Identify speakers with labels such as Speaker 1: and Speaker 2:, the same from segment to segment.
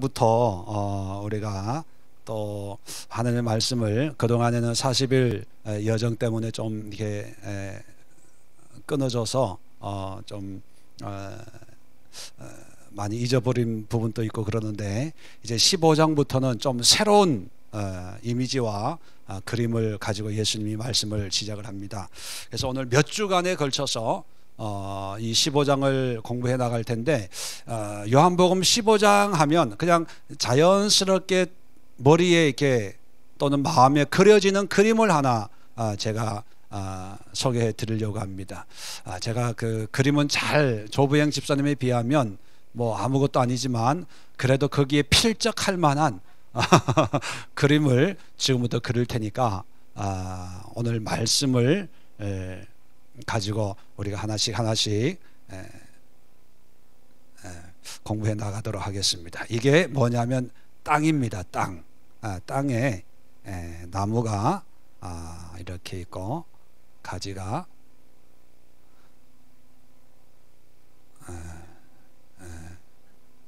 Speaker 1: 부터 우리가 또 하나님의 말씀을 그동안에는 40일 여정 때문에 좀 이렇게 끊어져서 좀 많이 잊어버린 부분도 있고 그러는데, 이제 15장부터는 좀 새로운 이미지와 그림을 가지고 예수님이 말씀을 시작을 합니다. 그래서 오늘 몇 주간에 걸쳐서 이 15장을 공부해 나갈 텐데, 요한복음 15장 하면 그냥 자연스럽게 머리에 이렇게 또는 마음에 그려지는 그림을 하나 제가 소개해 드리려고 합니다. 제가 그 그림은 잘 조부영 집사님에 비하면 뭐 아무것도 아니지만 그래도 거기에 필적할 만한 그림을 지금부터 그릴 테니까 오늘 말씀을 가지고 우리가 하나씩 공부해 나가도록 하겠습니다. 이게 뭐냐면 땅입니다. 땅에 나무가 이렇게 있고 가지가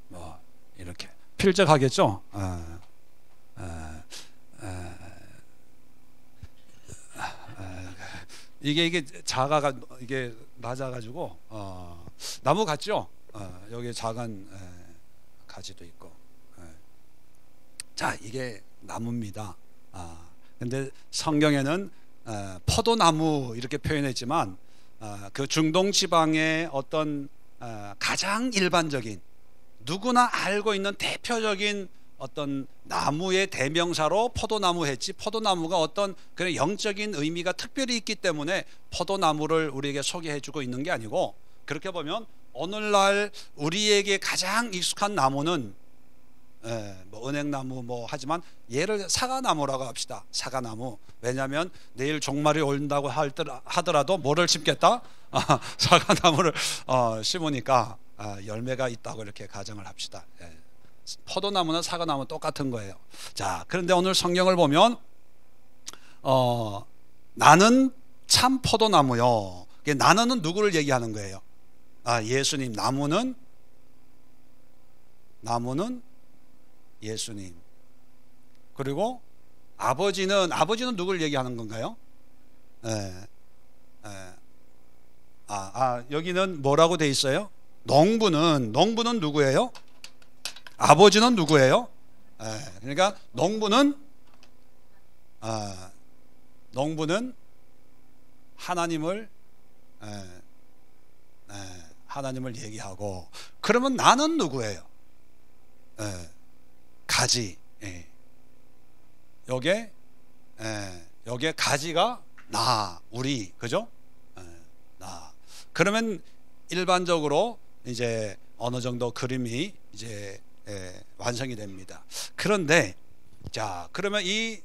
Speaker 1: 뭐 이렇게 필적하겠죠. 이게 자가가 이게 낮아가지고 나무 같죠. 여기 작은 가지도 있고. 자, 이게 나무입니다. 근데 성경에는 포도나무 이렇게 표현했지만 그 중동 지방의 어떤 가장 일반적인 누구나 알고 있는 대표적인 어떤 나무의 대명사로 포도나무 했지, 포도나무가 어떤 그런 영적인 의미가 특별히 있기 때문에 포도나무를 우리에게 소개해주고 있는 게 아니고, 그렇게 보면 오늘날 우리에게 가장 익숙한 나무는 뭐 은행나무 뭐 하지만 얘를 사과나무라고 합시다. 사과나무. 왜냐하면 내일 종말이 온다고 하더라도 뭐를 심겠다? 사과나무를 심으니까 열매가 있다고 이렇게 가정을 합시다. 포도나무나 사과나무 똑같은 거예요. 자, 그런데 오늘 성경을 보면 나는 참 포도나무요. 나는은 누구를 얘기하는 거예요? 예수님. 나무는 예수님. 그리고 아버지는 누구를 얘기하는 건가요? 여기는 뭐라고 돼 있어요? 농부는 누구예요? 아버지는 누구예요? 그러니까 농부는 하나님을 얘기하고, 그러면 나는 누구예요? 가지. 요게 가지가 우리, 그죠? 그러면 일반적으로 이제 어느 정도 그림이 이제 완성이 됩니다. 그런데 자, 그러면 이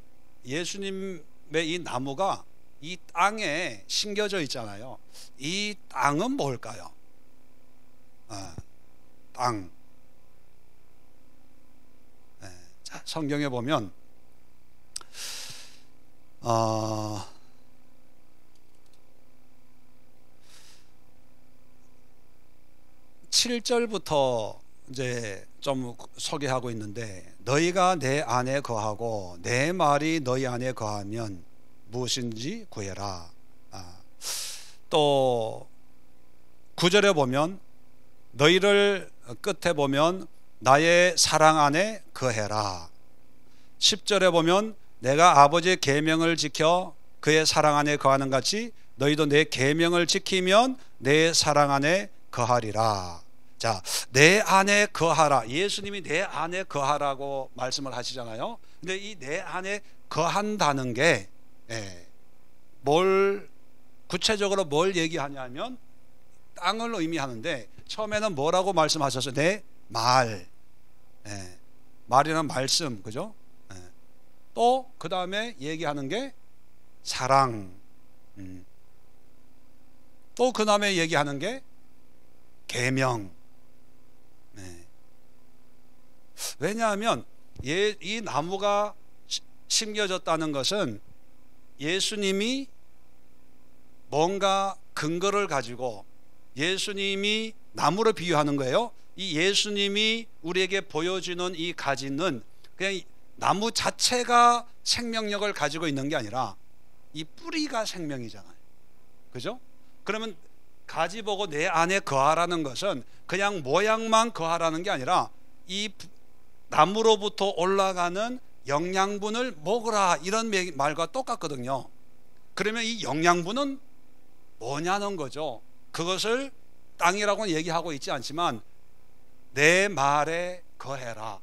Speaker 1: 예수님의 이 나무가 이 땅에 심겨져 있잖아요. 이 땅은 뭘까요? 땅. 자, 성경에 보면 7절부터 이제 좀 소개하고 있는데, 너희가 내 안에 거하고 내 말이 너희 안에 거하면 무엇인지 구해라. 또 9절에 보면 너희를 끝에 보면 나의 사랑 안에 거해라. 10절에 보면 내가 아버지의 계명을 지켜 그의 사랑 안에 거하는 같이 너희도 내 계명을 지키면 내 사랑 안에 거하리라. 자, 내 안에 거하라. 예수님이 내 안에 거하라고 말씀을 하시잖아요. 근데 이 내 안에 거한다는 게 구체적으로 뭘 얘기하냐면 땅을 의미하는데, 처음에는 뭐라고 말씀하셨어요? 내 말. 말이라는 말씀, 그죠? 또 그 다음에 얘기하는 게 사랑. 또 그 다음에 얘기하는 게 계명. 왜냐하면 이 나무가 심겨졌다는 것은 예수님이 뭔가 근거를 가지고, 예수님이 나무를 비유하는 거예요. 이 예수님이 우리에게 보여주는 이 가지는 그냥 나무 자체가 생명력을 가지고 있는 게 아니라 이 뿌리가 생명이잖아요. 그죠? 그러면 가지 보고 내 안에 거하라는 것은 그냥 모양만 거하라는 게 아니라 이 나무로부터 올라가는 영양분을 먹으라, 이런 말과 똑같거든요. 그러면 이 영양분은 뭐냐는 거죠. 그것을 땅이라고는 얘기하고 있지 않지만 내 말에 거해라.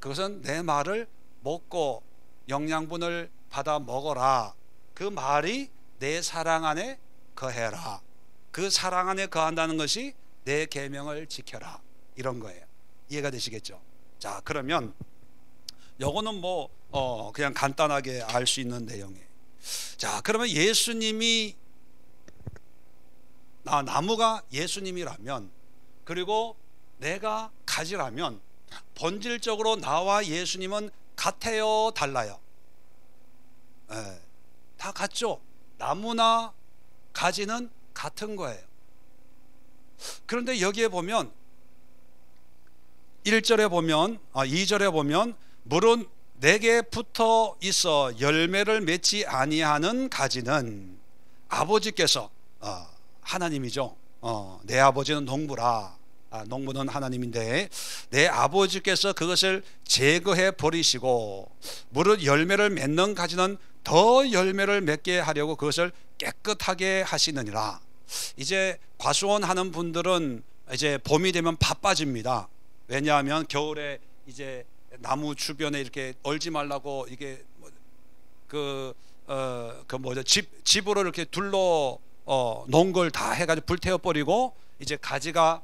Speaker 1: 그것은 내 말을 먹고 영양분을 받아 먹어라. 그 말이 내 사랑 안에 거해라. 그 사랑 안에 거한다는 것이 내 계명을 지켜라, 이런 거예요. 이해가 되시겠죠? 자, 그러면 요거는 뭐 그냥 간단하게 알 수 있는 내용이에요. 자, 그러면 예수님이 나무가 예수님이라면, 그리고 내가 가지라면 본질적으로 나와 예수님은 같아요, 달라요? 다 같죠. 나무나 가지는 같은 거예요. 그런데 여기에 보면 1절에 보면 2절에 보면 물은 내게 붙어 있어 열매를 맺지 아니하는 가지는 아버지께서, 하나님이죠. 내 아버지는 농부라. 농부는 하나님인데 내 아버지께서 그것을 제거해 버리시고 무릇 열매를 맺는 가지는 더 열매를 맺게 하려고 그것을 깨끗하게 하시느니라. 이제 과수원 하는 분들은 이제 봄이 되면 바빠집니다. 왜냐하면 겨울에 이제 나무 주변에 이렇게 얼지 말라고 이게 집으로 이렇게 둘러 놓은 걸 다 해가지고 불태워 버리고 이제 가지가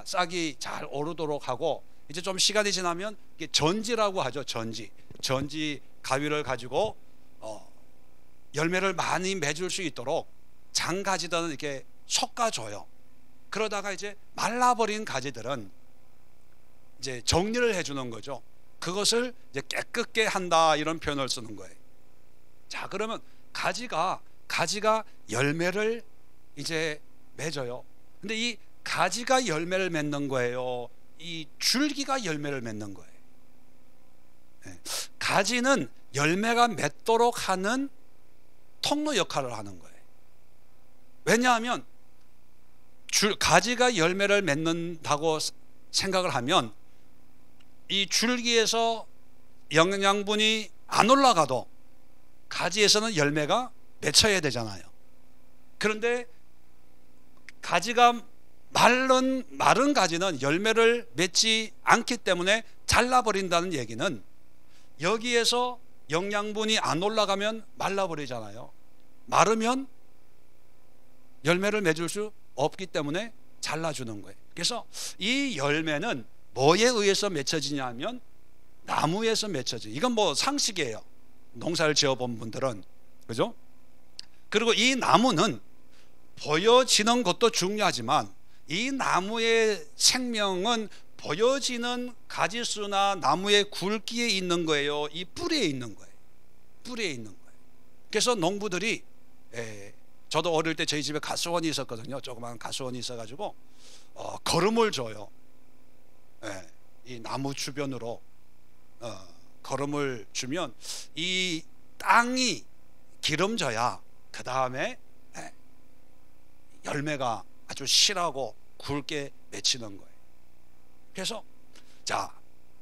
Speaker 1: 싹이 잘 오르도록 하고, 이제 좀 시간이 지나면 이게 전지라고 하죠. 전지 가위를 가지고 열매를 많이 맺을 수 있도록 장가지들은 이렇게 솎아줘요. 그러다가 이제 말라버린 가지들은 이제 정리를 해주는 거죠. 그것을 이제 깨끗게 한다, 이런 표현을 쓰는 거예요. 자, 그러면 가지가 열매를 이제 맺어요. 근데 이 가지가 열매를 맺는 거예요, 이 줄기가 열매를 맺는 거예요? 가지는 열매가 맺도록 하는 통로 역할을 하는 거예요. 왜냐하면 가지가 열매를 맺는다고 생각을 하면 이 줄기에서 영양분이 안 올라가도 가지에서는 열매가 맺혀야 되잖아요. 그런데 가지가 마른 가지는 열매를 맺지 않기 때문에 잘라버린다는 얘기는 여기에서 영양분이 안 올라가면 말라버리잖아요. 마르면 열매를 맺을 수 없기 때문에 잘라주는 거예요. 그래서 이 열매는 뭐에 의해서 맺혀지냐 하면 나무에서 맺혀져요. 이건 뭐 상식이에요, 농사를 지어본 분들은. 그죠? 그리고 이 나무는 보여지는 것도 중요하지만 이 나무의 생명은 보여지는 가지수나 나무의 굵기에 있는 거예요, 이 뿌리에 있는 거예요. 뿌리에 있는 거예요. 그래서 농부들이, 저도 어릴 때 저희 집에 가수원이 있었거든요. 조그만 가수원이 있어가지고 거름을 줘요. 이 나무 주변으로 거름을 주면 이 땅이 기름져야 그 다음에 열매가 아주 실하고 굵게 맺히는 거예요. 그래서 자,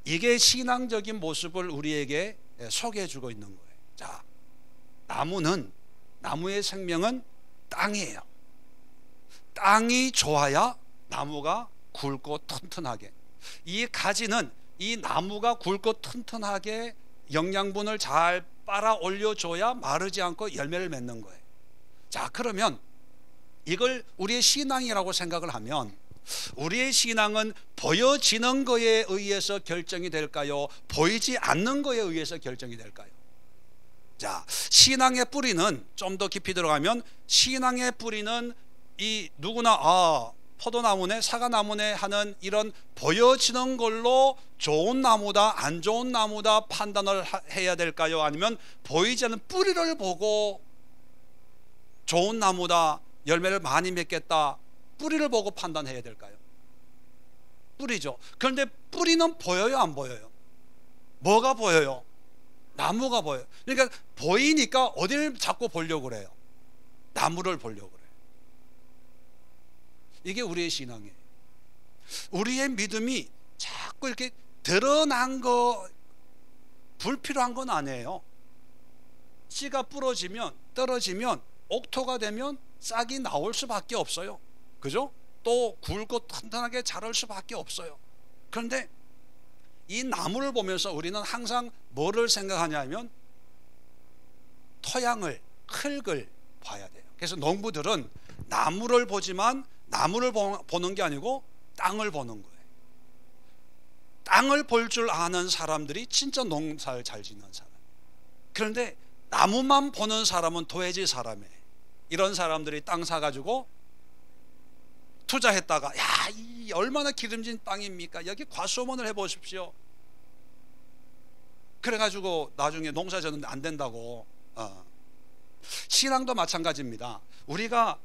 Speaker 1: 이게 신앙적인 모습을 우리에게 소개해 주고 있는 거예요. 자, 나무의 생명은 땅이에요. 땅이 좋아야 나무가 굵고 튼튼하게, 이 가지는 이 나무가 굵고 튼튼하게 영양분을 잘 빨아 올려줘야 마르지 않고 열매를 맺는 거예요. 자, 그러면 이걸 우리의 신앙이라고 생각을 하면 우리의 신앙은 보여지는 거에 의해서 결정이 될까요? 보이지 않는 거에 의해서 결정이 될까요? 자, 신앙의 뿌리는 좀 더 깊이 들어가면 신앙의 뿌리는 이 누구나 포도나무네 사과나무네 하는 이런 보여지는 걸로 좋은 나무다 안 좋은 나무다 판단을 해야 될까요? 아니면 보이지 않는 뿌리를 보고 좋은 나무다 열매를 많이 맺겠다 뿌리를 보고 판단해야 될까요? 뿌리죠. 그런데 뿌리는 보여요, 안 보여요? 뭐가 보여요? 나무가 보여요. 그러니까 보이니까 어디를 자꾸 보려고 그래요? 나무를 보려고 그래요. 이게 우리의 신앙이에요. 우리의 믿음이 자꾸 이렇게 드러난 거, 불필요한 건 아니에요. 씨가 부러지면, 떨어지면, 옥토가 되면 싹이 나올 수밖에 없어요. 그죠? 또 굵고 튼튼하게 자랄 수밖에 없어요. 그런데 이 나무를 보면서 우리는 항상 뭐를 생각하냐면 토양을, 흙을 봐야 돼요. 그래서 농부들은 나무를 보지만 나무를 보는 게 아니고 땅을 보는 거예요. 땅을 볼 줄 아는 사람들이 진짜 농사를 잘 짓는 사람. 그런데 나무만 보는 사람은 도해지 사람이에요. 이런 사람들이 땅 사가지고 투자했다가 야, 이 얼마나 기름진 땅입니까? 여기 과수원을 해보십시오. 그래가지고 나중에 농사 졌는데 안 된다고. 신앙도 마찬가지입니다. 우리가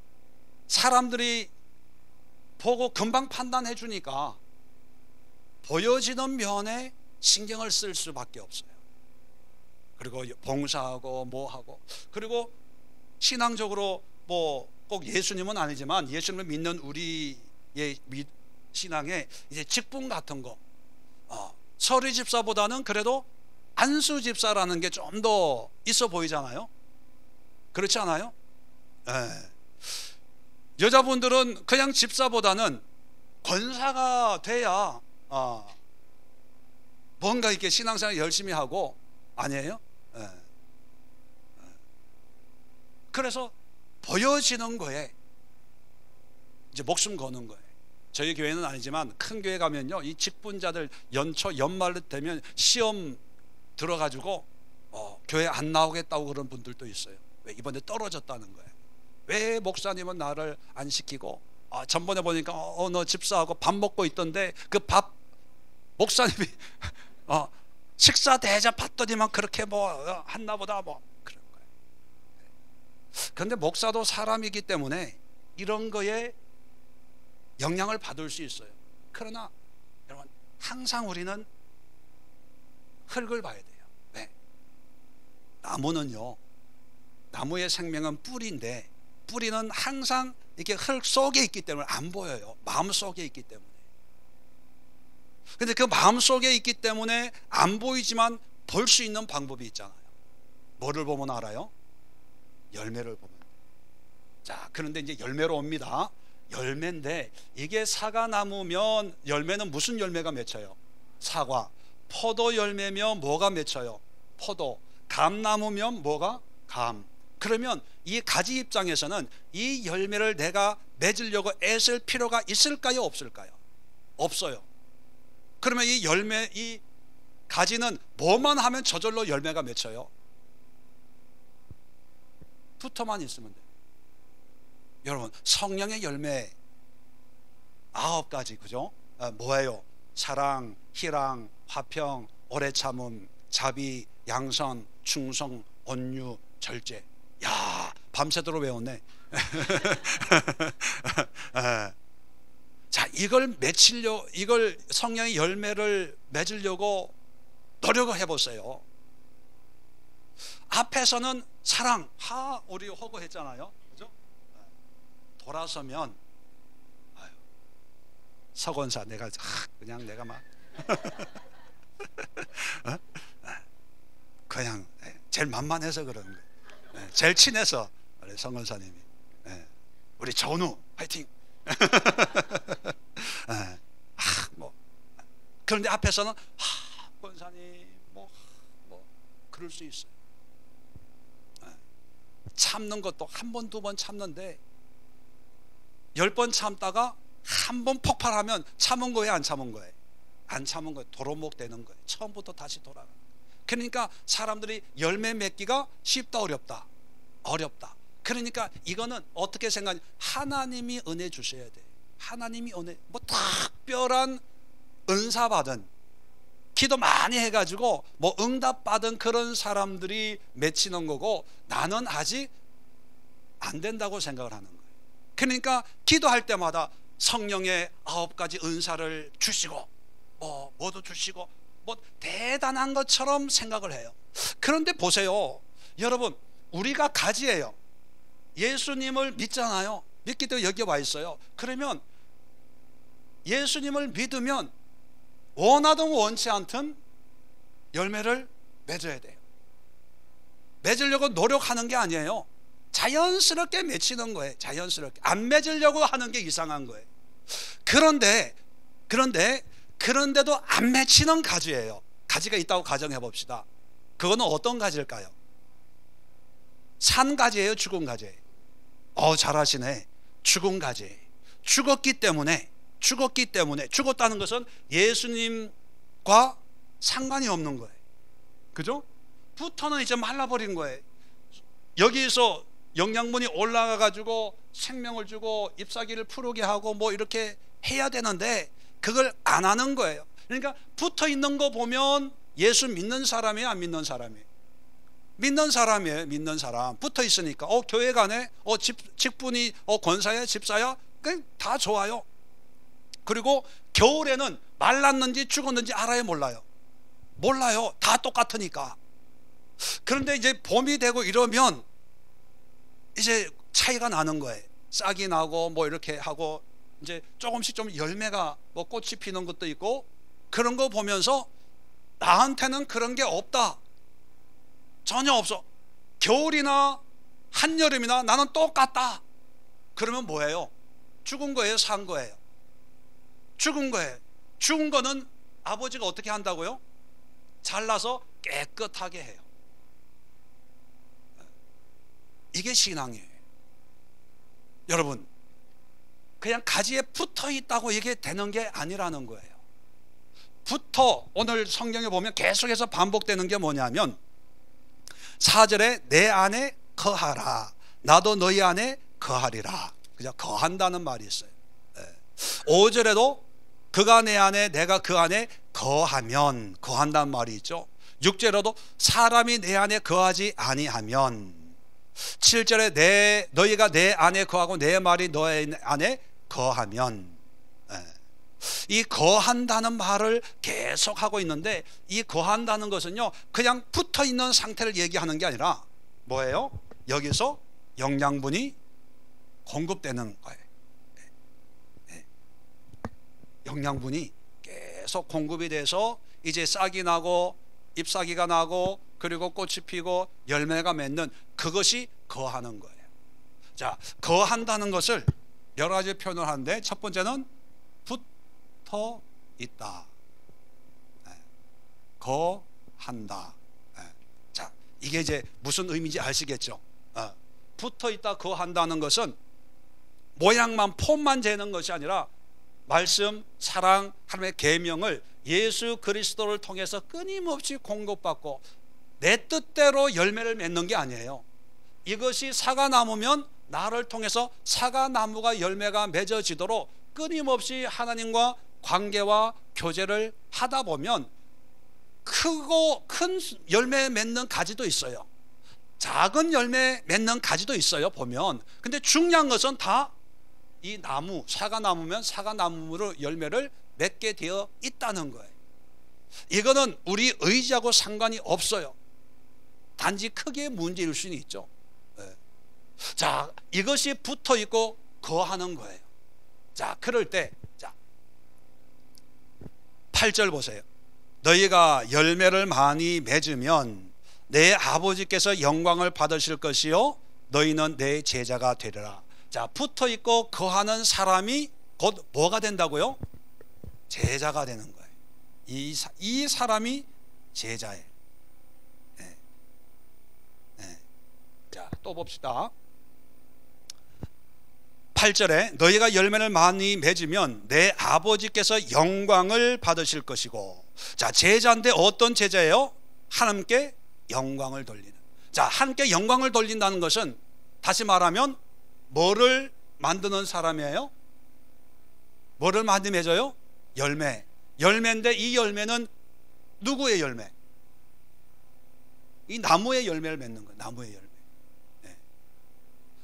Speaker 1: 사람들이 보고 금방 판단해 주니까 보여지는 면에 신경을 쓸 수밖에 없어요. 그리고 봉사하고 뭐하고, 그리고 신앙적으로 뭐 꼭 예수님은 아니지만 예수님을 믿는 우리의 신앙에 이제 직분 같은 거, 서리 집사보다는 그래도 안수 집사라는 게 좀 더 있어 보이잖아요. 그렇지 않아요? 네. 여자분들은 그냥 집사보다는 권사가 돼야 뭔가 이렇게 신앙생활 열심히 하고, 아니에요? 네. 그래서 보여지는 거에 이제 목숨 거는 거예요. 저희 교회는 아니지만 큰 교회 가면요, 이 직분자들 연초 연말 되면 시험 들어가지고 교회 안 나오겠다고 그런 분들도 있어요. 왜? 이번에 떨어졌다는 거예요. 왜 목사님은 나를 안 시키고, 전번에 보니까 너 집사하고 밥 먹고 있던데 그 밥 목사님이 식사 대접 받더니만 그렇게 뭐 했나 보다, 뭐 그런 거예요. 그런데 목사도 사람이기 때문에 이런 거에 영향을 받을 수 있어요. 그러나 여러분, 항상 우리는 흙을 봐야 돼요. 네. 나무는요, 나무의 생명은 뿌리인데 뿌리는 항상 이렇게 흙 속에 있기 때문에 안 보여요. 마음 속에 있기 때문에. 근데 그 마음 속에 있기 때문에 안 보이지만 볼 수 있는 방법이 있잖아요. 뭐를 보면 알아요? 열매를 보면. 자, 그런데 이제 열매로 옵니다. 열매인데 이게 사과나무면 열매는 무슨 열매가 맺혀요? 사과. 포도 열매면 뭐가 맺혀요? 포도. 감나무면 뭐가? 감. 그러면 이 가지 입장에서는 이 열매를 내가 맺으려고 애쓸 필요가 있을까요, 없을까요? 없어요. 그러면 이 열매, 이 가지는 뭐만 하면 저절로 열매가 맺혀요? 붙어만 있으면 돼요. 여러분, 성령의 열매 9가지, 그죠? 뭐예요? 사랑, 희랑, 화평, 오래 참음, 자비, 양선, 충성, 온유, 절제. 야, 밤새도록 외웠네. 자, 이걸 성령의 열매를 맺으려고 노력을 해보세요. 앞에서는 사랑, 우리 허구했잖아요, 그죠? 돌아서면, 서건사, 그냥 내가 막 그냥 제일 만만해서 그런 거예요. 제일 친해서, 서건사님이. 우리 전우 화이팅. 뭐 그런데 앞에서는 권사님 뭐 그럴 수 있어요. 참는 것도 한 번, 두 번 참는데 10번 참다가 한 번 폭발하면 참은 거예요, 안 참은 거예요? 안 참은 거예요. 도로목 되는 거예요. 처음부터 다시 돌아가. 그러니까 사람들이 열매 맺기가 쉽다, 어렵다? 어렵다. 그러니까 이거는 어떻게 생각하냐, 하나님이 은혜 주셔야 돼. 하나님이 은혜, 뭐 특별한 은사 받은, 기도 많이 해가지고 뭐 응답 받은 그런 사람들이 맺히는 거고, 나는 아직 안 된다고 생각을 하는 거예요. 그러니까 기도할 때마다 성령의 9가지 은사를 주시고 뭐도 주시고 뭐 대단한 것처럼 생각을 해요. 그런데 보세요, 여러분, 우리가 가지예요. 예수님을 믿잖아요. 믿기 때문에 여기 와 있어요. 그러면 예수님을 믿으면 원하든 원치 않든 열매를 맺어야 돼요. 맺으려고 노력하는 게 아니에요. 자연스럽게 맺히는 거예요. 자연스럽게. 안 맺으려고 하는 게 이상한 거예요. 그런데도 안 맺히는 가지예요. 가지가 있다고 가정해 봅시다. 그거는 어떤 가지일까요? 산 가지예요, 죽은 가지예요? 잘하시네. 죽은 가지예요. 죽었기 때문에 죽었다는 것은 예수님과 상관이 없는 거예요. 그죠? 부터는 이제 말라버린 거예요. 여기서 영양분이 올라가 가지고 생명을 주고 잎사귀를 푸르게 하고 뭐 이렇게 해야 되는데 그걸 안 하는 거예요. 그러니까 붙어 있는 거 보면 예수 믿는 사람이에요, 안 믿는 사람이에요? 믿는 사람이에요. 믿는 사람. 붙어 있으니까 교회 가네, 직분이 권사야, 집사야, 다 좋아요. 그리고 겨울에는 말랐는지 죽었는지 알아요, 몰라요? 몰라요. 다 똑같으니까. 그런데 이제 봄이 되고 이러면 이제 차이가 나는 거예요. 싹이 나고 뭐 이렇게 하고 이제 조금씩 좀 열매가 뭐 꽃이 피는 것도 있고, 그런 거 보면서 나한테는 그런 게 없다, 전혀 없어, 겨울이나 한여름이나 나는 똑같다, 그러면 뭐예요? 죽은 거예요, 산 거예요? 죽은 거예요. 죽은 거는 아버지가 어떻게 한다고요? 잘라서 깨끗하게 해요. 이게 신앙이에요. 여러분, 그냥 가지에 붙어 있다고 이게 되는 게 아니라는 거예요. 오늘 성경에 보면 계속해서 반복되는 게 뭐냐면 4절에 내 안에 거하라, 나도 너희 안에 거하리라. 그냥 거한다는 말이 있어요. 5절에도 그가 내 안에 내가 그 안에 거하면, 거한다는 말이 있죠. 6절에도 사람이 내 안에 거하지 아니하면, 7절에 너희가 내 안에 거하고 내 말이 너희 안에 거하면. 이 거한다는 말을 계속 하고 있는데, 이 거한다는 것은요 그냥 붙어 있는 상태를 얘기하는 게 아니라 뭐예요? 여기서 영양분이 공급되는 거예요. 영양분이 계속 공급이 돼서 이제 싹이 나고 잎사귀가 나고 그리고 꽃이 피고 열매가 맺는, 그것이 거하는 거예요. 자, 거한다는 것을 여러 가지 표현을 하는데, 첫 번째는 붙어 있다, 거한다. 자, 이게 이제 무슨 의미인지 아시겠죠? 붙어 있다, 거한다는 것은 모양만, 폼만 재는 것이 아니라 말씀, 사랑, 하나님의 계명을 예수 그리스도를 통해서 끊임없이 공급받고 내 뜻대로 열매를 맺는 게 아니에요. 이것이 사과나무면 나를 통해서 사과나무가 열매가 맺어지도록 끊임없이 하나님과 관계와 교제를 하다 보면 크고 큰 열매 맺는 가지도 있어요. 작은 열매 맺는 가지도 있어요, 보면. 근데 중요한 것은 다 이 나무, 사과나무면 사과나무로 열매를 맺게 되어 있다는 거예요. 이거는 우리 의지하고 상관이 없어요. 단지 크게 문제일 수는 있죠. 자, 이것이 붙어 있고 거하는 거예요. 자, 그럴 때, 자, 8절 보세요. 너희가 열매를 많이 맺으면 내 아버지께서 영광을 받으실 것이요 너희는 내 제자가 되리라. 자, 붙어 있고 거하는 사람이 곧 뭐가 된다고요? 제자가 되는 거예요. 이 사람이 제자예요. 자, 또 봅시다. 8절에 너희가 열매를 많이 맺으면 내 아버지께서 영광을 받으실 것이고. 자, 제자인데 어떤 제자예요? 하나님께 영광을 돌리는. 자, 하나님께 영광을 돌린다는 것은 다시 말하면 뭐를 만드는 사람이에요? 뭐를 많이 맺어요? 열매. 열매인데 이 열매는 누구의 열매? 이 나무의 열매를 맺는 거예요. 나무의 열매.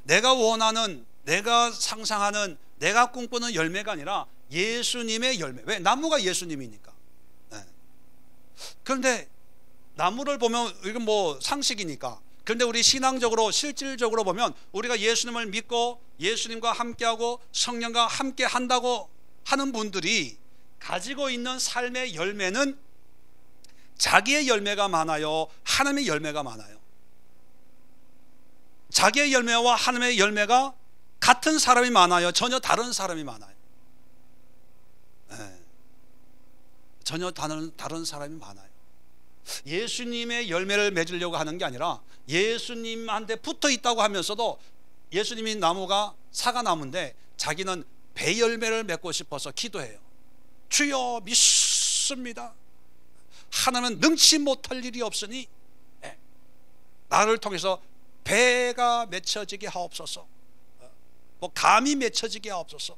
Speaker 1: 내가 원하는, 내가 상상하는 내가 꿈꾸는 열매가 아니라 예수님의 열매. 왜? 나무가 예수님이니까. 네. 그런데 나무를 보면 이건 뭐 상식이니까. 그런데 우리 신앙적으로 실질적으로 보면 우리가 예수님을 믿고 예수님과 함께하고 성령과 함께 한다고 하는 분들이 가지고 있는 삶의 열매는 자기의 열매가 많아요, 하나님의 열매가 많아요? 자기의 열매와 하나님의 열매가 같은 사람이 많아요, 전혀 다른 사람이 많아요? 네. 전혀 다른 사람이 많아요. 예수님의 열매를 맺으려고 하는 게 아니라 예수님한테 붙어 있다고 하면서도 예수님이 나무가 사과나무인데 자기는 배 열매를 맺고 싶어서 기도해요. 주여 믿습니다. 하나님은 능치 못할 일이 없으니 나를 통해서 배가 맺혀지게 하옵소서, 뭐 감이 맺혀지게 하옵소서,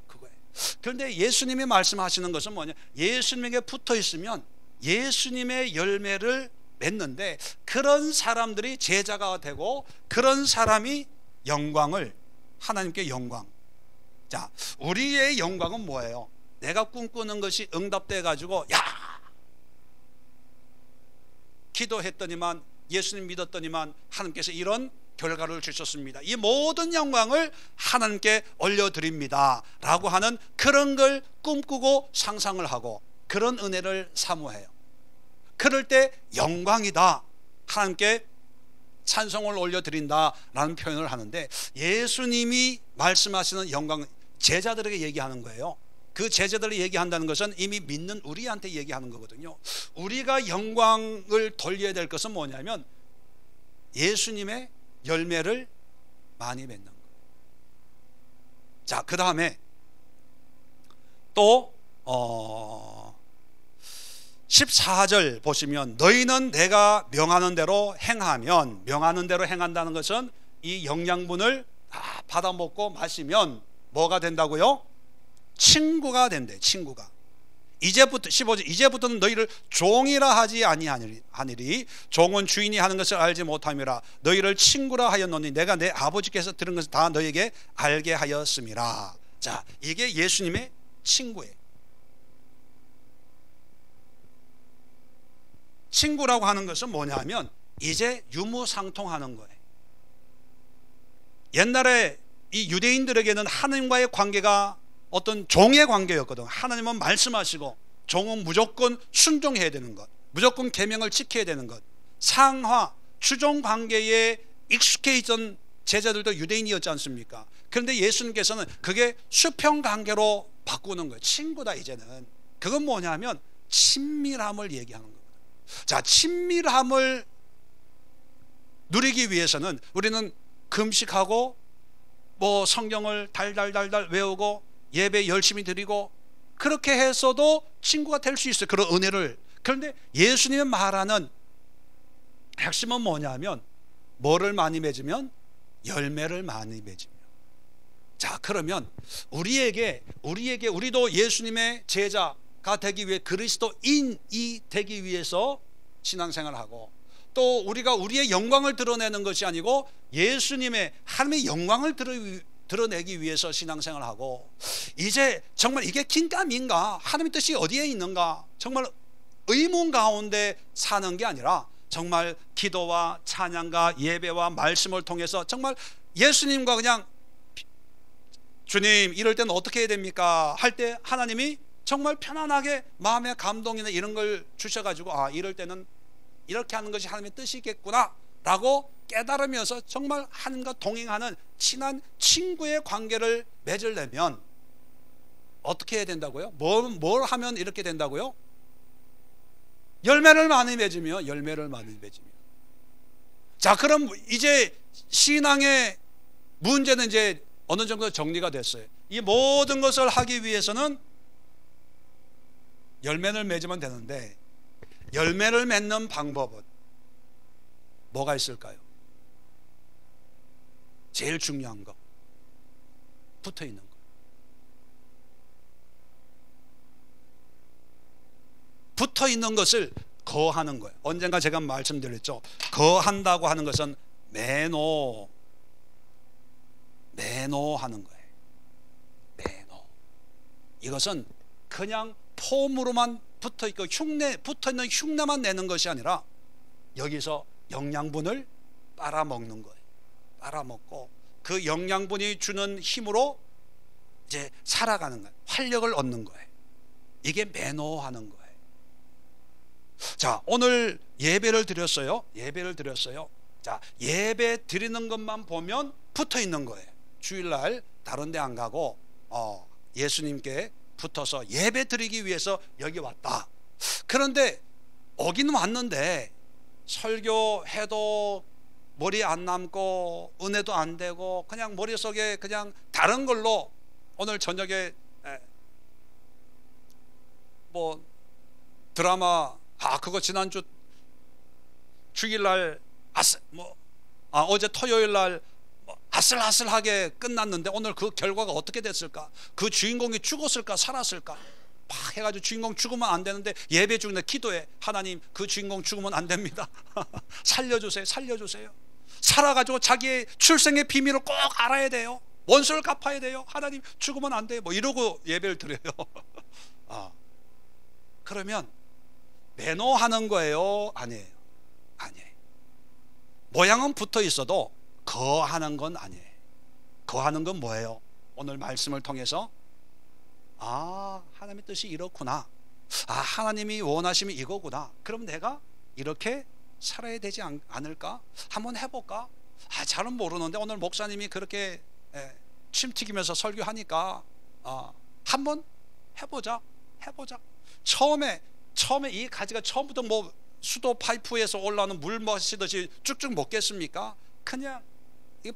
Speaker 1: 그거예요. 그런데 예수님이 말씀하시는 것은 뭐냐? 예수님에게 붙어 있으면 예수님의 열매를 맺는데 그런 사람들이 제자가 되고 그런 사람이 영광을, 하나님께 영광. 자, 우리의 영광은 뭐예요? 내가 꿈꾸는 것이 응답돼 가지고 야, 기도했더니만, 예수님 믿었더니만 하나님께서 이런 결과를 주셨습니다, 이 모든 영광을 하나님께 올려드립니다 라고 하는 그런 걸 꿈꾸고 상상을 하고 그런 은혜를 사모해요. 그럴 때 영광이다, 하나님께 찬송을 올려드린다 라는 표현을 하는데, 예수님이 말씀하시는 영광 제자들에게 얘기하는 거예요. 그 제자들이 얘기한다는 것은 이미 믿는 우리한테 얘기하는 거거든요. 우리가 영광을 돌려야 될 것은 뭐냐면 예수님의 열매를 많이 맺는 거예요. 자, 그 다음에 또 14절 보시면 너희는 내가 명하는 대로 행하면, 명하는 대로 행한다는 것은 이 영양분을 다 받아 먹고 마시면 뭐가 된다고요? 친구가 된대. 친구가. 이제부터 15절, 이제부터는 너희를 종이라 하지 아니하니리 종은 주인이 하는 것을 알지 못함이라 너희를 친구라 하였노니 내가 내 아버지께서 들은 것을 다 너희에게 알게 하였음이라. 자, 이게 예수님의 친구예요. 친구라고 하는 것은 뭐냐면 이제 유무상통하는 거예요. 옛날에 이 유대인들에게는 하나님과의 관계가 어떤 종의 관계였거든. 하나님은 말씀하시고 종은 무조건 순종해야 되는 것, 무조건 계명을 지켜야 되는 것, 상하 추종 관계에 익숙해 있던 제자들도 유대인이었지 않습니까? 그런데 예수님께서는 그게 수평 관계로 바꾸는 거예요. 친구다 이제는. 그건 뭐냐면 친밀함을 얘기하는 거예요. 자, 친밀함을 누리기 위해서는 우리는 금식하고 뭐 성경을 달달달달 외우고 예배 열심히 드리고 그렇게 해서도 친구가 될 수 있어요, 그런 은혜를. 그런데 예수님이 말하는 핵심은 뭐냐면 뭐를 많이 맺으면? 열매를 많이 맺으면. 자, 그러면 우리도 예수님의 제자가 되기 위해, 그리스도인이 되기 위해서 신앙생활을 하고, 또 우리가 우리의 영광을 드러내는 것이 아니고 예수님의, 하나님의 영광을 드러내기 위해서 신앙생활을 하고, 이제 정말 이게 긴가민가, 하나님의 뜻이 어디에 있는가, 정말 의문 가운데 사는 게 아니라 정말 기도와 찬양과 예배와 말씀을 통해서 정말 예수님과 그냥 주님 이럴 때는 어떻게 해야 됩니까 할 때 하나님이 정말 편안하게 마음의 감동이나 이런 걸 주셔가지고, 아, 이럴 때는 이렇게 하는 것이 하나님의 뜻이겠구나 라고 깨달으면서 정말 하나님과 동행하는 친한 친구의 관계를 맺으려면 어떻게 해야 된다고요? 뭘 하면 이렇게 된다고요? 열매를 많이 맺으며, 열매를 많이 맺으며. 자, 그럼 이제 신앙의 문제는 이제 어느 정도 정리가 됐어요. 이 모든 것을 하기 위해서는 열매를 맺으면 되는데, 열매를 맺는 방법은 뭐가 있을까요? 제일 중요한 거, 붙어 있는 거. 붙어 있는 것을 거하는 거예요. 언젠가 제가 말씀드렸죠. 거한다고 하는 것은 매노하는 거예요. 이것은 그냥 폼으로만 붙어있고 붙어있는 흉내만 내는 것이 아니라 여기서 영양분을 빨아먹는 거예요. 빨아먹고 그 영양분이 주는 힘으로 이제 살아가는 거예요. 활력을 얻는 거예요. 이게 매노하는 거예요. 자, 오늘 예배를 드렸어요. 자, 예배 드리는 것만 보면 붙어 있는 거예요. 주일날 다른 데 안 가고 예수님께 붙어서 예배 드리기 위해서 여기 왔다. 그런데 오긴 왔는데 설교해도 머리 안 남고 은혜도 안 되고 그냥 머릿속에 그냥 다른 걸로 오늘 저녁에 뭐 드라마 그거 지난주 주일날 어제 토요일날 아슬아슬하게 끝났는데 오늘 그 결과가 어떻게 됐을까? 그 주인공이 죽었을까 살았을까? 막 해가지고 주인공 죽으면 안 되는데 예배 중에 기도해. 하나님, 그 주인공 죽으면 안 됩니다. 살려주세요. 살아가지고 자기의 출생의 비밀을 꼭 알아야 돼요. 원수를 갚아야 돼요. 하나님, 죽으면 안 돼요. 뭐 이러고 예배를 드려요. 그러면 매노하는 거예요? 아니에요. 모양은 붙어 있어도 거하는 건 아니에요. 거하는 건 뭐예요? 오늘 말씀을 통해서 하나님의 뜻이 이렇구나. 하나님이 원하시면 이거구나. 그럼 내가 이렇게 살아야 되지 않을까? 한번 해볼까? 잘은 모르는데 오늘 목사님이 그렇게 침 튀기면서 설교하니까 한번 해보자. 처음에 이 가지가 처음부터 뭐 수도 파이프에서 올라오는 물 마시듯이 쭉쭉 먹겠습니까? 그냥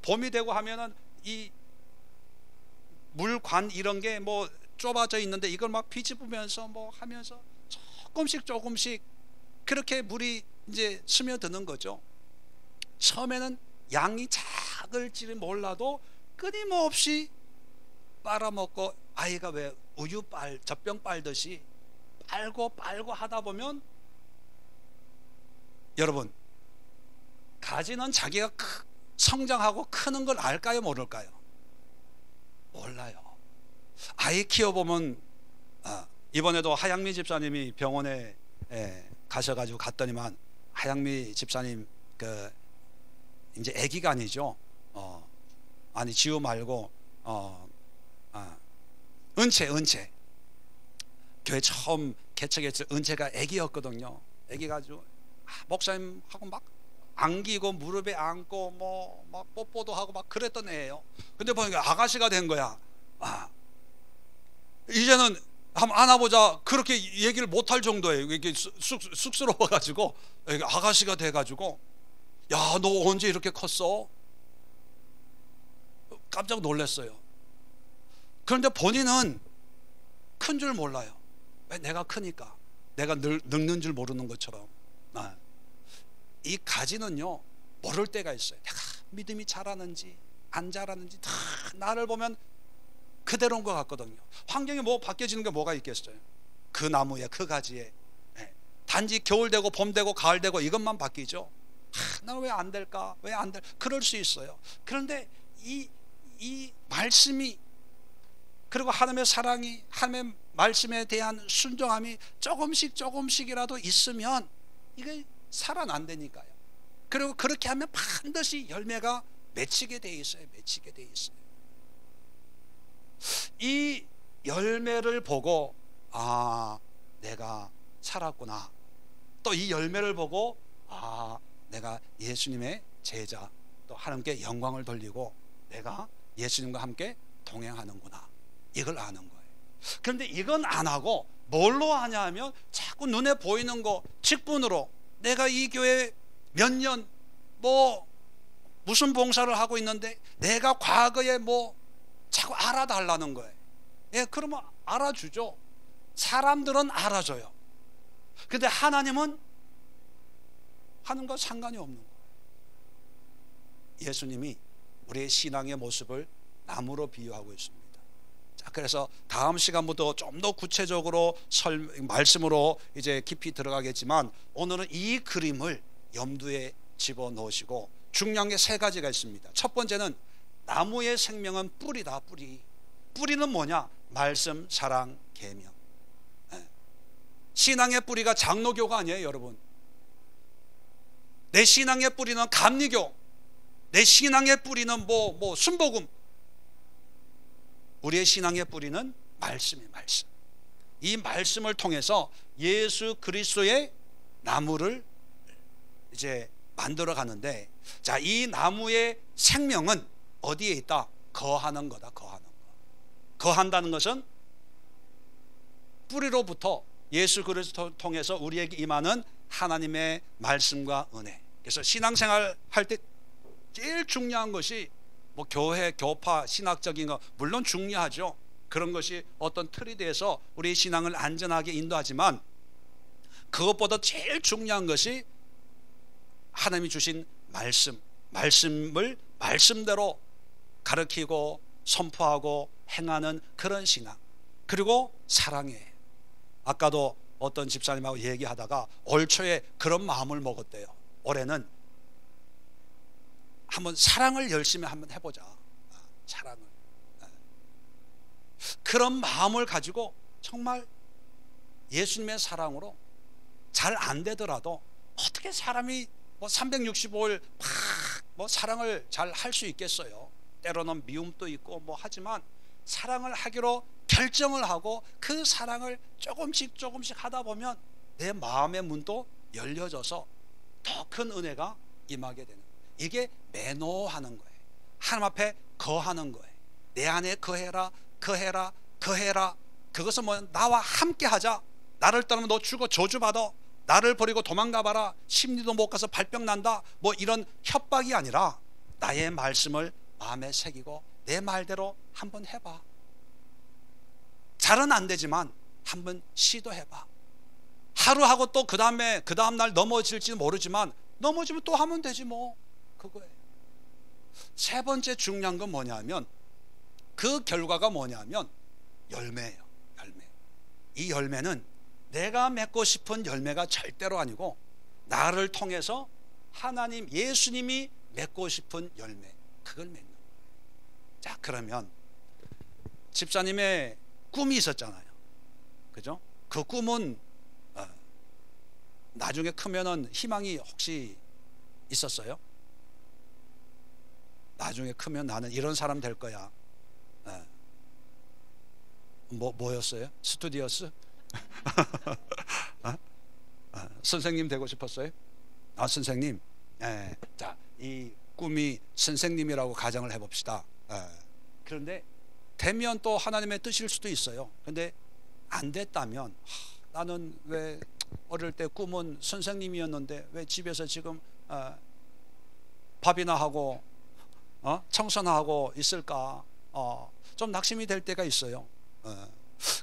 Speaker 1: 봄이 되고 하면은 이 물관 이런 게 뭐 좁아져 있는데 이걸 막 뒤집으면서 뭐 하면서 조금씩 그렇게 물이 이제 스며드는 거죠. 처음에는 양이 작을지 몰라도 끊임없이 빨아먹고 아이가 왜 우유 젖병 빨듯이 빨고 하다 보면 여러분, 가지는 자기가 성장하고 크는 걸 알까요 모를까요? 몰라요. 아이 키워보면 이번에도 하양미 집사님이 병원에 가셔가지고 갔더니만 하양미 집사님 이제 아기가 아니죠. 지우 말고 은채 교회 처음 개척했을 은채가 아기였거든요. 아기 가지고 목사님하고 막 안기고 무릎에 안고 막 뽀뽀도 하고 막 그랬던 애예요. 근데 보니까 아가씨가 된 거야. 이제는 한번 안아보자 그렇게 얘기를 못할 정도예요. 이게 쑥스러워가지고 아가씨가 돼가지고 야, 너 언제 이렇게 컸어? 깜짝 놀랐어요. 그런데 본인은 큰 줄 몰라요. 왜? 내가 크니까. 내가 늙는 줄 모르는 것처럼. 이 가지는요 모를 때가 있어요. 내가 믿음이 자라는지 안 자라는지 다 나를 보면 그대로인 것 같거든요. 환경이 뭐 바뀌어지는 게 뭐가 있겠어요? 그 나무에 그 가지에 단지 겨울 되고 봄 되고 가을 되고 이것만 바뀌죠. 나는 왜 안 될까? 왜 안 될? 그럴 수 있어요. 그런데 이 말씀이 그리고 하나님의 사랑이 하나님의 말씀에 대한 순종함이 조금씩이라도 있으면 이게 살아난다니까요. 그리고 그렇게 하면 반드시 열매가 맺히게 돼 있어요. 이 열매를 보고 내가 살았구나. 또 이 열매를 보고 내가 예수님의 제자, 또 하나님께 영광을 돌리고 내가 예수님과 함께 동행하는구나. 이걸 아는 거예요. 그런데 이건 안 하고 뭘로 하냐 하면 자꾸 눈에 보이는 거 직분으로 내가 이 교회 몇 년 무슨 봉사를 하고 있는데 내가 과거에 자꾸 알아달라는 거예요. 그러면 알아주죠. 사람들은 알아줘요. 근데 하나님은 하는과 상관이 없는 거예요. 예수님이 우리의 신앙의 모습을 나무로 비유하고 있습니다. 자, 그래서 다음 시간부터 좀 더 구체적으로 말씀으로 이제 깊이 들어가겠지만 오늘은 이 그림을 염두에 집어넣으시고 중요한 게 세 가지가 있습니다. 첫 번째는 나무의 생명은 뿌리다. 뿌리는 뭐냐? 말씀, 사랑, 계명. 신앙의 뿌리가 장로교가 아니에요, 여러분. 내 신앙의 뿌리는 감리교, 내 신앙의 뿌리는 순복음. 우리의 신앙의 뿌리는 말씀이에요, 말씀. 이 말씀을 통해서 예수 그리스도의 나무를 이제 만들어 가는데, 자, 이 나무의 생명은 어디에 있다? 거하는 거다, 거하는 거. 거한다는 것은 뿌리로부터 예수 그리스도를 통해서 우리에게 임하는 하나님의 말씀과 은혜. 그래서 신앙생활 할 때 제일 중요한 것이 교회, 교파, 신학적인 거 물론 중요하죠. 그런 것이 어떤 틀이 돼서 우리 신앙을 안전하게 인도하지만, 그것보다 제일 중요한 것이 하나님이 주신 말씀을 말씀대로 가르치고 선포하고 행하는 그런 신앙, 그리고 사랑이에요. 아까도 어떤 집사님하고 얘기하다가 올 초에 그런 마음을 먹었대요. 올해는 한번 사랑을 열심히 한번 해보자. 사랑을. 그런 마음을 가지고 정말 예수님의 사랑으로 잘 안 되더라도, 어떻게 사람이 365일 막 사랑을 잘 할 수 있겠어요. 때로는 미움도 있고 하지만 사랑을 하기로 결정을 하고 그 사랑을 조금씩 하다 보면 내 마음의 문도 열려져서 더 큰 은혜가 임하게 되는 거예요. 이게 매노하는 거예요. 하나님 앞에 거하는 거예요. 내 안에 거해라, 거해라, 거해라. 그것은 나와 함께 하자. 나를 떠나면 너 죽어 저주받아. 나를 버리고 도망가봐라. 심리도 못 가서 발병 난다. 이런 협박이 아니라 나의 말씀을 마음에 새기고 내 말대로 한번 해봐. 잘은 안 되지만 한번 시도해봐. 하루하고 또 그 다음날 넘어질지는 모르지만 넘어지면 또 하면 되지 그거예요. 세 번째 중요한 건 뭐냐면, 그 결과가 뭐냐면 열매예요. 열매. 이 열매는 내가 맺고 싶은 열매가 절대로 아니고 나를 통해서 하나님, 예수님이 맺고 싶은 열매, 그걸 맺는 거예요. 자, 그러면 집사님의 꿈이 있었잖아요. 그죠? 그 꿈은 나중에 크면은 희망이 혹시 있었어요? 나중에 크면 나는 이런 사람 될 거야. 뭐였어요? 스튜디오스? 선생님 되고 싶었어요? 선생님. 자, 이 꿈이 선생님이라고 가정을 해봅시다. 그런데 되면 또 하나님의 뜻일 수도 있어요. 근데 안 됐다면, 나는 왜 어릴 때 꿈은 선생님이었는데 왜 집에서 지금 밥이나 하고 청소나 하고 있을까? 좀 낙심이 될 때가 있어요.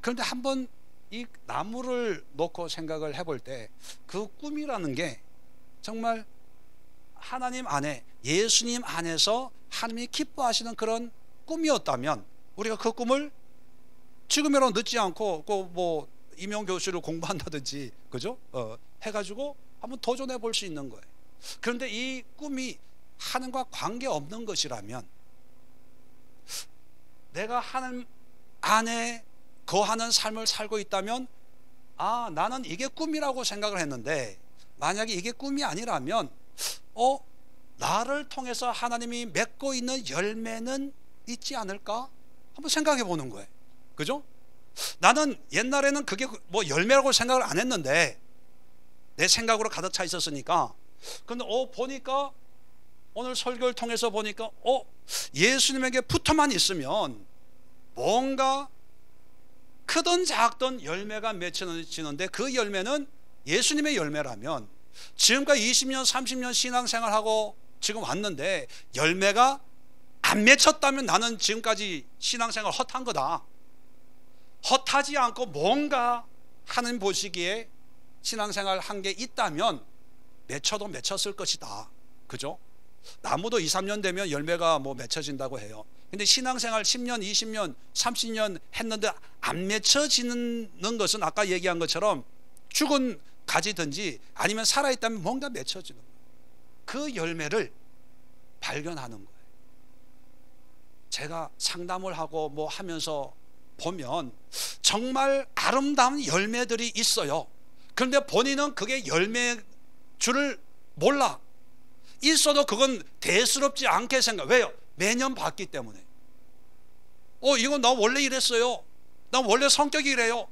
Speaker 1: 그런데 한번 이 나무를 놓고 생각을 해볼 때, 그 꿈이라는 게 정말 하나님 안에, 예수님 안에서 하나님이 기뻐하시는 그런 꿈이었다면, 우리가 그 꿈을 지금이라도 늦지 않고 임용 교수를 공부한다든지, 그죠? 해가지고 한번 도전해 볼 수 있는 거예요. 그런데 이 꿈이 하나님과 관계 없는 것이라면, 내가 하나님 안에 거하는 삶을 살고 있다면, 나는 이게 꿈이라고 생각을 했는데, 만약에 이게 꿈이 아니라면 나를 통해서 하나님이 맺고 있는 열매는 있지 않을까? 한번 생각해 보는 거예요. 그죠? 나는 옛날에는 그게 열매라고 생각을 안 했는데, 내 생각으로 가득 차 있었으니까. 근데 보니까 오늘 설교를 통해서 보니까 예수님에게 붙어만 있으면 뭔가 크든 작든 열매가 맺혀지는데, 그 열매는 예수님의 열매라면, 지금까지 20년 30년 신앙생활하고 지금 왔는데 열매가 안 맺혔다면 나는 지금까지 신앙생활 헛한 거다. 헛하지 않고 뭔가 하나님 보시기에 신앙생활 한 게 있다면 맺혀도 맺혔을 것이다. 그죠? 나무도 2, 3년 되면 열매가 맺혀진다고 해요. 근데 신앙생활 10년, 20년, 30년 했는데 안 맺혀지는 것은 아까 얘기한 것처럼 죽은 가지든지 아니면 살아있다면 뭔가 맺혀지는 거예요. 그 열매를 발견하는 거예요. 제가 상담을 하고 하면서 보면 정말 아름다운 열매들이 있어요. 그런데 본인은 그게 열매 줄을 몰라. 있어도 그건 대수롭지 않게 생각. 왜요? 매년 봤기 때문에. 이거 나 원래 이랬어요. 나 원래 성격이 이래요.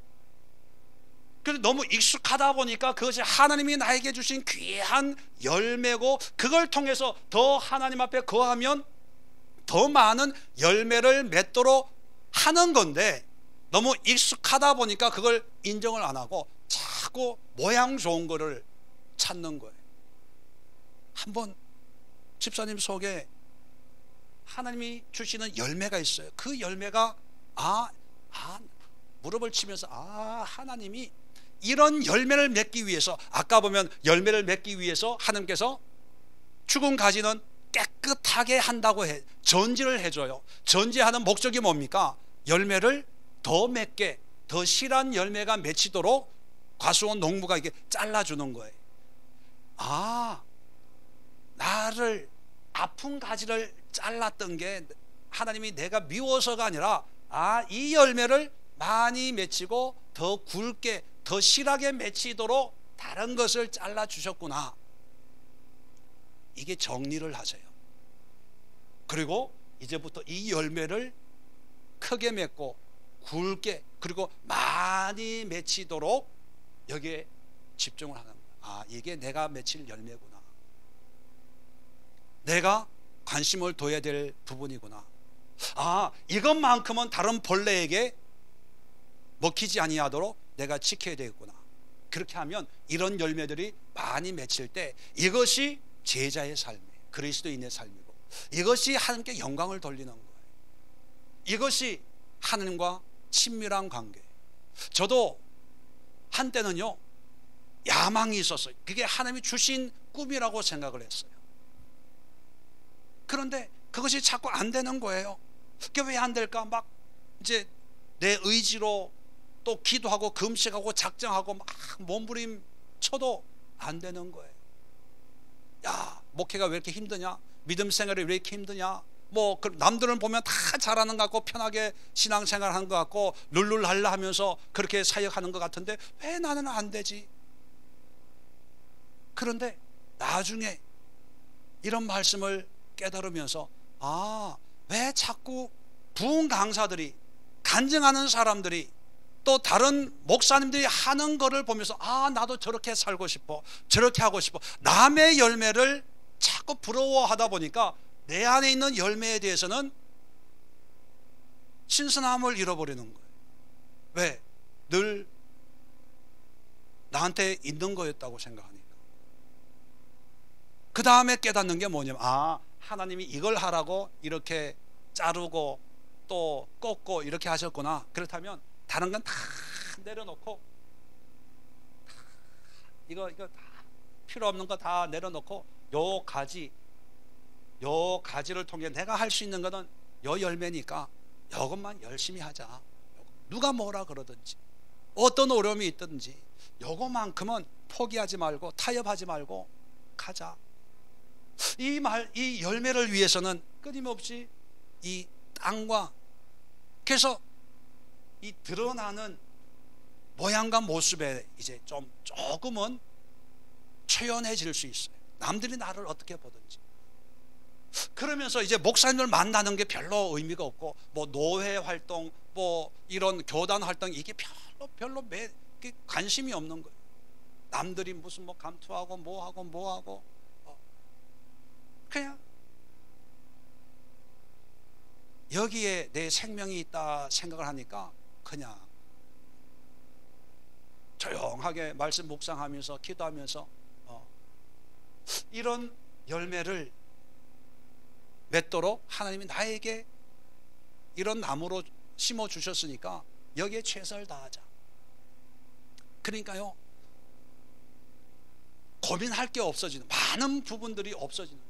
Speaker 1: 그래서 너무 익숙하다 보니까 그것이 하나님이 나에게 주신 귀한 열매고, 그걸 통해서 더 하나님 앞에 거하면 더 많은 열매를 맺도록 하는 건데, 너무 익숙하다 보니까 그걸 인정을 안 하고 자꾸 모양 좋은 거를 찾는 거예요. 한번 집사님 속에 하나님이 주시는 열매가 있어요. 그 열매가 무릎을 치면서 하나님이 이런 열매를 맺기 위해서, 아까 보면 열매를 맺기 위해서 하나님께서 죽은 가지는 깨끗하게 한다고 전지를 해줘요. 전지하는 목적이 뭡니까? 열매를 더 맺게, 더 실한 열매가 맺히도록 과수원 농부가 이게 잘라주는 거예요. 나를 아픈 가지를 잘랐던 게 하나님이 내가 미워서가 아니라 이 열매를 많이 맺히고 더 굵게, 더 실하게 맺히도록 다른 것을 잘라주셨구나. 이게 정리를 하세요. 그리고 이제부터 이 열매를 크게 맺고 굵게, 그리고 많이 맺히도록 여기에 집중을 하는 거야. 이게 내가 맺힐 열매구나. 내가 관심을 둬야 될 부분이구나. 이것만큼은 다른 벌레에게 먹히지 아니하도록 내가 지켜야 되겠구나. 그렇게 하면 이런 열매들이 많이 맺힐 때 이것이 제자의 삶이에요. 그리스도인의 삶이고, 이것이 하나님께 영광을 돌리는 거예요. 이것이 하나님과 친밀한 관계. 저도 한때는요 야망이 있었어요. 그게 하나님이 주신 꿈이라고 생각을 했어요. 그런데 그것이 자꾸 안 되는 거예요. 그게 왜 안 될까? 막 이제 내 의지로 또 기도하고 금식하고 작정하고 막 몸부림 쳐도 안 되는 거예요. 목회가 왜 이렇게 힘드냐? 믿음 생활이 왜 이렇게 힘드냐? 남들은 보면 다 잘하는 것 같고 편하게 신앙생활 하는 것 같고 룰루랄라 하면서 그렇게 사역하는 것 같은데 왜 나는 안 되지? 그런데 나중에 이런 말씀을 깨달으면서 왜 자꾸 부흥 강사들이, 간증하는 사람들이, 또 다른 목사님들이 하는 거를 보면서 나도 저렇게 살고 싶어, 저렇게 하고 싶어, 남의 열매를 자꾸 부러워하다 보니까 내 안에 있는 열매에 대해서는 신선함을 잃어버리는 거예요. 왜? 늘 나한테 있는 거였다고 생각하니까. 그 다음에 깨닫는 게 뭐냐면 하나님이 이걸 하라고 이렇게 자르고 또 꺾고 이렇게 하셨구나. 그렇다면 다른 건 다 내려놓고, 이거 다 필요 없는 거 다 내려놓고 요 가지를 통해 내가 할 수 있는 거는 요 열매니까 요것만 열심히 하자. 누가 뭐라 그러든지 어떤 어려움이 있든지 요거만큼은 포기하지 말고 타협하지 말고 가자. 이 열매를 위해서는 끊임없이 이 땅과, 그래서 이 드러나는 모양과 모습에 이제 조금은 초연해질 수 있어요. 남들이 나를 어떻게 보든지. 그러면서 이제 목사님을 만나는 게 별로 의미가 없고, 노회 활동, 이런 교단 활동, 이게 별로 관심이 없는 거예요. 남들이 무슨 감투하고 뭐하고 그냥 여기에 내 생명이 있다 생각을 하니까 그냥 조용하게 말씀 묵상하면서 기도하면서 이런 열매를 맺도록 하나님이 나에게 이런 나무로 심어 주셨으니까 여기에 최선을 다하자. 그러니까요, 고민할 게 없어지는, 많은 부분들이 없어지는,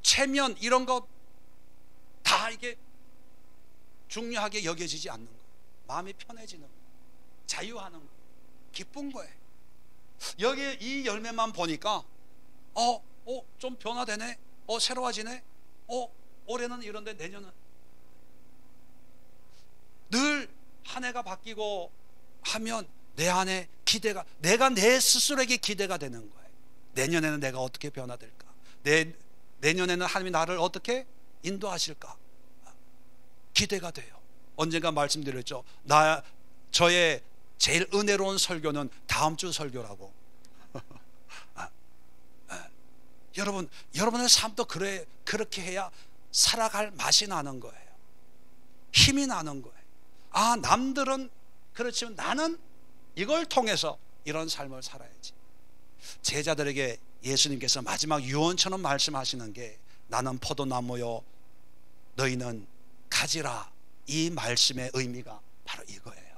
Speaker 1: 체면 이런 거 다 이게 중요하게 여겨지지 않는 거, 마음이 편해지는 거, 자유하는 거, 기쁜 거예요. 여기에 이 열매만 보니까 좀 변화되네, 새로워지네, 올해는 이런데 내년은. 늘 한 해가 바뀌고 하면 내 안에 기대가, 내가 내 스스로에게 기대가 되는 거예요. 내년에는 내가 어떻게 변화될까? 내년에는 하나님이 나를 어떻게 인도하실까? 기대가 돼요. 언젠가 말씀드렸죠. 저의 제일 은혜로운 설교는 다음 주 설교라고. 여러분, 여러분의 삶도 그렇게 해야 살아갈 맛이 나는 거예요. 힘이 나는 거예요. 남들은 그렇지만 나는 이걸 통해서 이런 삶을 살아야지. 제자들에게 예수님께서 마지막 유언처럼 말씀하시는 게, 나는 포도나무요 너희는 가지라. 이 말씀의 의미가 바로 이거예요.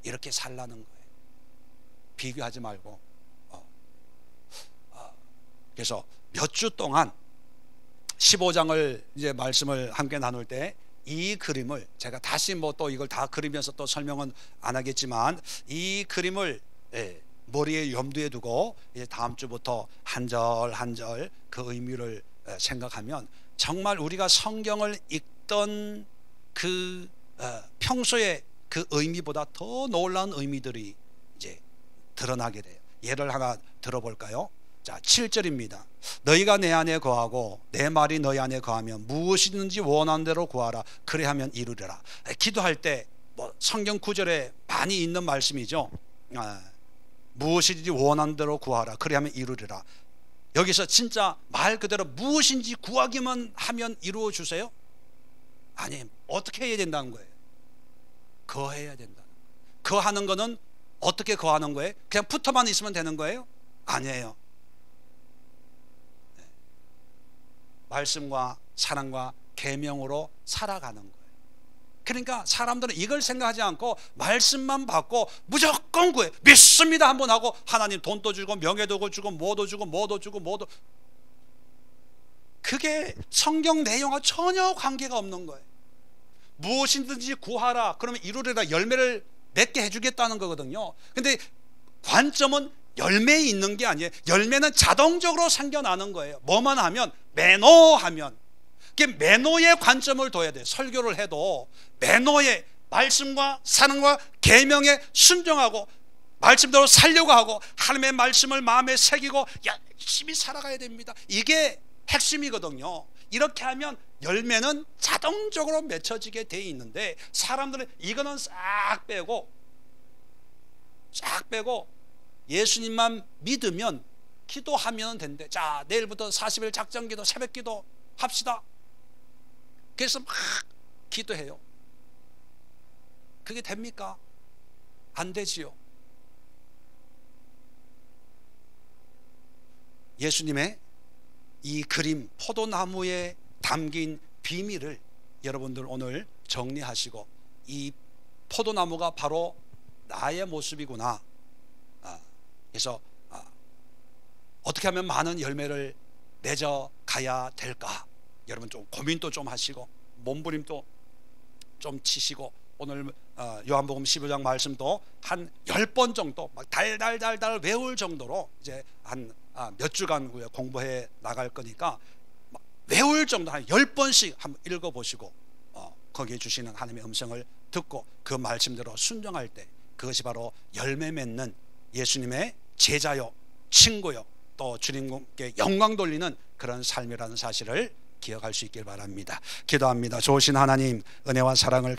Speaker 1: 이렇게 살라는 거예요. 비교하지 말고. 그래서 몇 주 동안 15장을 이제 말씀을 함께 나눌 때 이 그림을 제가 다시 또 이걸 다 그리면서 또 설명은 안 하겠지만, 이 그림을 머리에 염두에 두고 이제 다음 주부터 한 절 한 절 그 의미를 생각하면, 정말 우리가 성경을 읽던 그 평소에 그 의미보다 더 놀라운 의미들이 이제 드러나게 돼요. 예를 하나 들어볼까요? 자, 7절입니다. 너희가 내 안에 거하고 내 말이 너희 안에 거하면 무엇이든지 원하는 대로 구하라. 그래하면 이루리라. 기도할 때 성경 구절에 많이 있는 말씀이죠. 무엇이든지 원하는 대로 구하라. 그래하면 이루리라. 여기서 진짜 말 그대로 무엇인지 구하기만 하면 이루어 주세요? 아니, 어떻게 해야 된다는 거예요? 거해야 된다는 거예요. 거하는 거는 어떻게 거하는 거예요? 그냥 붙어만 있으면 되는 거예요? 아니에요. 말씀과 사랑과 계명으로 살아가는 거예요. 그러니까 사람들은 이걸 생각하지 않고 말씀만 받고 무조건 구해. 믿습니다 한번 하고 하나님 돈도 주고 명예도 주고 뭐도 주고 뭐도 주고 뭐도. 그게 성경 내용과 전혀 관계가 없는 거예요. 무엇이든지 구하라. 그러면 이루리라. 열매를 맺게 해주겠다는 거거든요. 근데 관점은 열매에 있는 게 아니에요. 열매는 자동적으로 생겨나는 거예요. 뭐만 하면, 매너하면. 매너의 관점을 둬야 돼요. 설교를 해도 매너의 말씀과 사랑과 계명에 순종하고 말씀대로 살려고 하고 하나님의 말씀을 마음에 새기고 열심히 살아가야 됩니다. 이게 핵심이거든요. 이렇게 하면 열매는 자동적으로 맺혀지게 돼 있는데, 사람들은 이거는 싹 빼고 예수님만 믿으면 기도하면 된대. 자, 내일부터 40일 작정기도 새벽기도 합시다. 그래서 막 기도해요. 그게 됩니까? 안 되지요. 예수님의 이 그림, 포도나무에 담긴 비밀을 여러분들 오늘 정리하시고, 이 포도나무가 바로 나의 모습이구나. 그래서 어떻게 하면 많은 열매를 맺어 가야 될까? 여러분 좀 고민도 좀 하시고 몸부림도 좀 치시고, 오늘 요한복음 15장 말씀도 한 10번 정도 막 달달달달 외울 정도로 이제 한 몇 주간 공부해 나갈 거니까 외울 정도 한 10번씩 한번 읽어보시고 거기에 주시는 하나님의 음성을 듣고 그 말씀대로 순종할 때, 그것이 바로 열매 맺는 예수님의 제자요, 친구요, 또 주님께 영광 돌리는 그런 삶이라는 사실을 기억할 수 있길 바랍니다. 기도합니다. 좋으신 하나님, 은혜와 사랑을